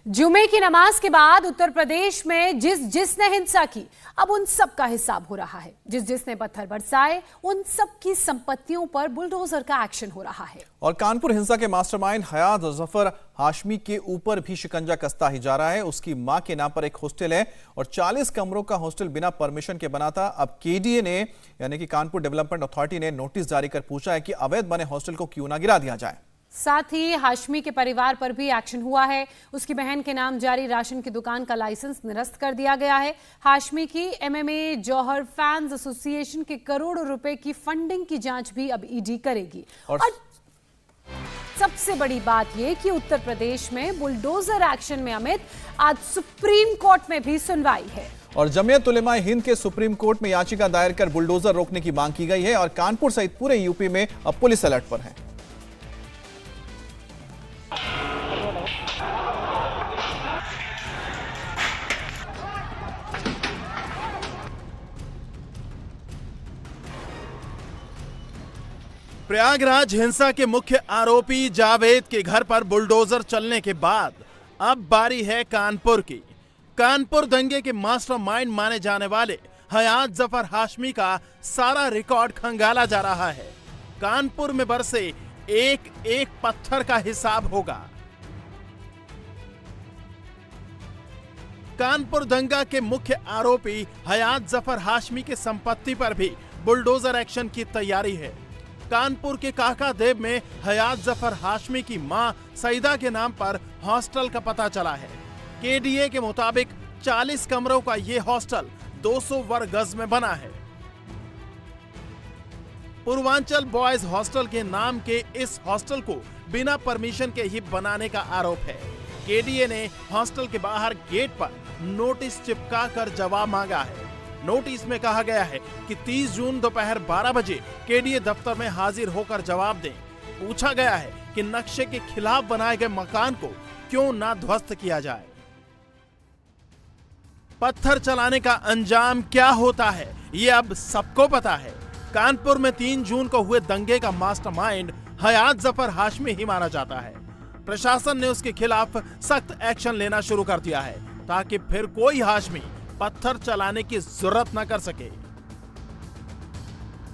जुमे की नमाज के बाद उत्तर प्रदेश में जिसने हिंसा की, अब उन सब का हिसाब हो रहा है। जिसने पत्थर बरसाए, उन सब की संपत्तियों पर बुलडोजर का एक्शन हो रहा है। और कानपुर हिंसा के मास्टरमाइंड हयात जफर हाशमी के ऊपर भी शिकंजा कसता ही जा रहा है। उसकी मां के नाम पर एक हॉस्टल है और 40 कमरों का हॉस्टल बिना परमिशन के बना था। अब केडीए ने यानी कि कानपुर डेवलपमेंट अथॉरिटी ने नोटिस जारी कर पूछा है कि अवैध बने हॉस्टल को क्यों ना गिरा दिया जाए। साथ ही हाशमी के परिवार पर भी एक्शन हुआ है। उसकी बहन के नाम जारी राशन की दुकान का लाइसेंस निरस्त कर दिया गया है। हाशमी की एमएमए जौहर फैंस एसोसिएशन के करोड़ों रुपए की फंडिंग की जांच भी अब ईडी करेगी। और सबसे बड़ी बात यह कि उत्तर प्रदेश में बुलडोजर एक्शन में अमित आज सुप्रीम कोर्ट में भी सुनवाई है। और जमीयत उलेमा हिंद के सुप्रीम कोर्ट में याचिका दायर कर बुलडोजर रोकने की मांग की गई है। और कानपुर सहित पूरे यूपी में अब पुलिस अलर्ट पर है। प्रयागराज हिंसा के मुख्य आरोपी जावेद के घर पर बुलडोजर चलने के बाद अब बारी है कानपुर की। कानपुर दंगे के मास्टरमाइंड माने जाने वाले हयात जफर हाशमी का सारा रिकॉर्ड खंगाला जा रहा है। कानपुर में बरसे एक एक पत्थर का हिसाब होगा। कानपुर दंगा के मुख्य आरोपी हयात जफर हाशमी के संपत्ति पर भी बुलडोजर एक्शन की तैयारी है। कानपुर के काकादेव में हयात जफर हाशमी की मां सईदा के नाम पर हॉस्टल का पता चला है। केडीए के मुताबिक 40 कमरों का यह हॉस्टल 200 वर्ग गज में बना है। पूर्वांचल बॉयज हॉस्टल के नाम के इस हॉस्टल को बिना परमिशन के ही बनाने का आरोप है। केडीए ने हॉस्टल के बाहर गेट पर नोटिस चिपका कर जवाब मांगा है। नोटिस में कहा गया है कि 30 जून दोपहर 12 बजे केडीए दफ्तर में हाजिर होकर जवाब दें। पूछा गया है कि नक्शे के खिलाफ बनाए गए मकान को क्यों ना ध्वस्त किया जाए। पत्थर चलाने का अंजाम क्या होता है, ये अब सबको पता है। कानपुर में 3 जून को हुए दंगे का मास्टरमाइंड हयात जफर हाशमी ही माना जाता है। प्रशासन ने उसके खिलाफ सख्त एक्शन लेना शुरू कर दिया है ताकि फिर कोई हाशमी पत्थर चलाने की जरूरत न कर सके।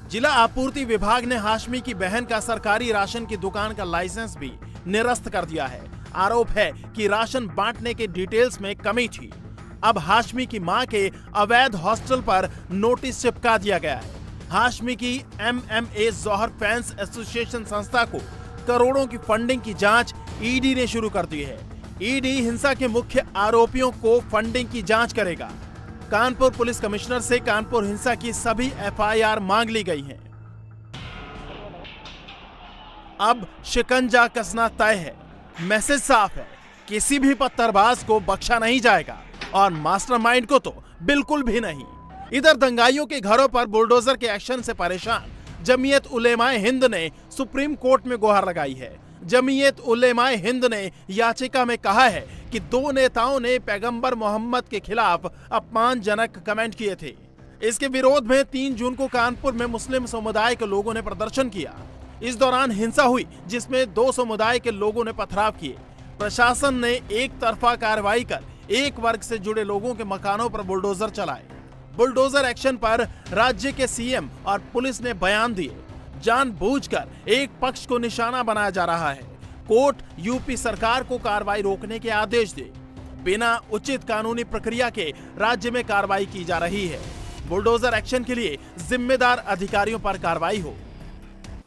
जिला आपूर्ति विभाग ने हाशमी की बहन का सरकारी राशन की दुकान का लाइसेंस भी निरस्त कर दिया है। आरोप है कि राशन बांटने के डिटेल्स में कमी थी। अब हाशमी की मां के अवैध हॉस्टल पर नोटिस चिपका दिया गया है। हाशमी की एमएमए जौहर फैंस एसोसिएशन संस्था को करोड़ों की फंडिंग की जांच ईडी ने शुरू कर दी है। ईडी हिंसा के मुख्य आरोपियों को फंडिंग की जांच करेगा। कानपुर पुलिस कमिश्नर से कानपुर हिंसा की सभी एफआईआर मांग ली गई हैं। अब शिकंजा कसना तय है। मैसेज साफ है, किसी भी पत्थरबाज को बख्शा नहीं जाएगा और मास्टरमाइंड को तो बिल्कुल भी नहीं। इधर दंगाइयों के घरों पर बुलडोजर के एक्शन से परेशान जमीयत उलेमाए हिंद ने सुप्रीम कोर्ट में गुहार लगाई है। जमीयत उलेमाए हिंद ने याचिका में कहा है कि 2 नेताओं ने पैगंबर मोहम्मद के खिलाफ अपमानजनक कमेंट किए थे। इसके विरोध में 3 जून को कानपुर में मुस्लिम समुदाय के लोगों ने प्रदर्शन किया। इस दौरान हिंसा हुई जिसमें 2 समुदाय के लोगों ने पथराव किए। प्रशासन ने एक तरफा कार्रवाई कर एक वर्ग से जुड़े लोगों के मकानों पर बुलडोजर चलाए। बुलडोजर एक्शन पर राज्य के सीएम और पुलिस ने बयान दिए। जानबूझकर एक पक्ष को निशाना बनाया जा रहा है। कोर्ट यूपी सरकार को कार्रवाई रोकने के आदेश दे। बिना उचित कानूनी प्रक्रिया के राज्य में कार्रवाई की जा रही है। बुलडोजर एक्शन के लिए जिम्मेदार अधिकारियों पर कार्रवाई हो।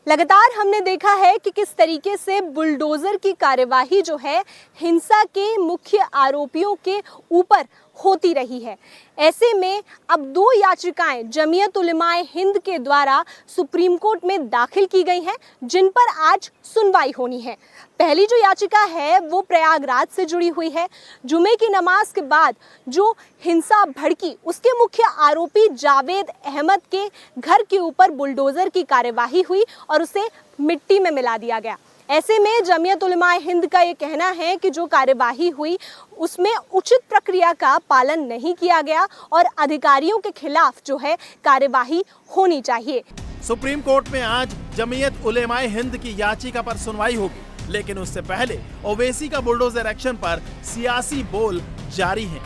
लगातार हमने देखा है कि किस तरीके से बुलडोजर की कार्यवाही जो है हिंसा के मुख्य आरोपियों के ऊपर होती रही है। ऐसे में अब 2 याचिकाएं जमीयत उलेमाए हिंद के द्वारा सुप्रीम कोर्ट में दाखिल की गई हैं, जिन पर आज सुनवाई होनी है। पहली जो याचिका है वो प्रयागराज से जुड़ी हुई है। जुमे की नमाज के बाद जो हिंसा भड़की, उसके मुख्य आरोपी जावेद अहमद के घर के ऊपर बुलडोजर की कार्यवाही हुई और उसे मिट्टी में मिला दिया गया। ऐसे में जमीयत उलेमाए हिंद का ये कहना है कि जो कार्यवाही हुई उसमें उचित प्रक्रिया का पालन नहीं किया गया और अधिकारियों के खिलाफ जो है कार्यवाही होनी चाहिए। सुप्रीम कोर्ट में आज जमीयत उलेमाए हिंद की याचिका पर सुनवाई होगी। लेकिन उससे पहले ओवैसी का बुलडोजर एक्शन पर सियासी बोल जारी है।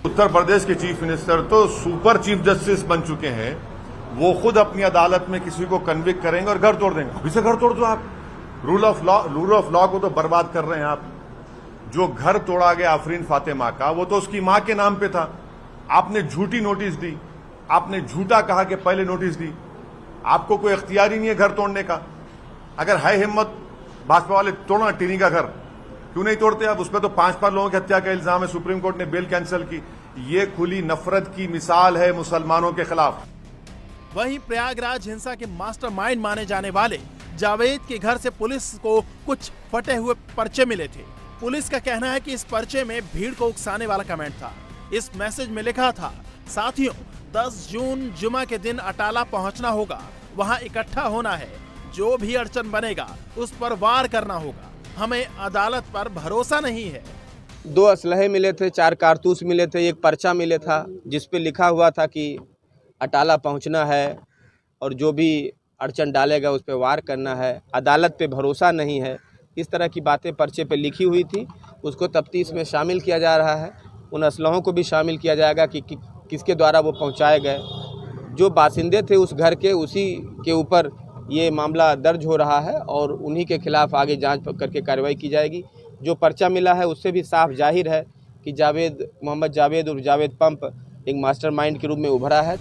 उत्तर प्रदेश के चीफ मिनिस्टर तो सुपर चीफ जस्टिस बन चुके हैं, वो खुद अपनी अदालत में किसी को कन्विक्ट करेंगे और घर तोड़ देंगे। अभी से घर तोड़ दो आप। रूल ऑफ लॉ को तो बर्बाद कर रहे हैं आप। जो घर तोड़ा गया आफरीन फातिमा का, वो तो उसकी मां के नाम पे था। आपने झूठी नोटिस दी, आपने झूठा कहा कि पहले नोटिस दी। आपको कोई इख्तियार ही नहीं है घर तोड़ने का। अगर है हिम्मत भाजपा वाले, तोड़ना टिनी का घर, क्यों नहीं तोड़ते आप? उसमें तो 5 लोगों की हत्या का इल्जाम है, सुप्रीम कोर्ट ने बेल कैंसिल की। ये खुली नफरत की मिसाल है मुसलमानों के खिलाफ। वहीं प्रयागराज हिंसा के मास्टरमाइंड माने जाने वाले जावेद के घर से पुलिस को कुछ फटे हुए पर्चे मिले थे। पुलिस का कहना है कि इस पर्चे में भीड़ को उकसाने वाला कमेंट था। इस मैसेज में लिखा था, साथियों 10 जून जुमा के दिन अटाला पहुंचना होगा, वहां इकट्ठा होना है, जो भी अड़चन बनेगा उस पर वार करना होगा, हमें अदालत पर भरोसा नहीं है। 2 असलहे मिले थे, 4 कारतूस मिले थे, एक पर्चा मिले था जिसपे लिखा हुआ था कि अटाला पहुंचना है और जो भी अड़चन डालेगा उस पर वार करना है, अदालत पे भरोसा नहीं है। इस तरह की बातें पर्चे पे लिखी हुई थी। उसको तफ्तीश में शामिल किया जा रहा है। उन असलहों को भी शामिल किया जाएगा कि किसके द्वारा वो पहुंचाए गए। जो बासिंदे थे उस घर के, उसी के ऊपर ये मामला दर्ज हो रहा है और उन्हीं के खिलाफ आगे जांच करके कार्रवाई की जाएगी। जो पर्चा मिला है उससे भी साफ जाहिर है कि मोहम्मद जावेद और जावेद पंप एक मास्टरमाइंड के रूप में उभरा है।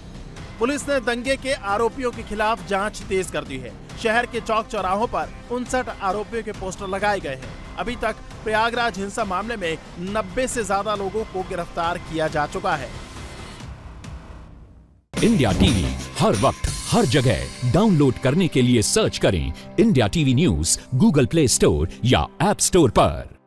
पुलिस ने दंगे के आरोपियों के खिलाफ जांच तेज कर दी है। शहर के चौक चौराहों पर 59 आरोपियों के पोस्टर लगाए गए हैं। अभी तक प्रयागराज हिंसा मामले में 90 से ज्यादा लोगों को गिरफ्तार किया जा चुका है। इंडिया टीवी हर वक्त हर जगह डाउनलोड करने के लिए सर्च करें India TV news Google play store या ऐप स्टोर पर।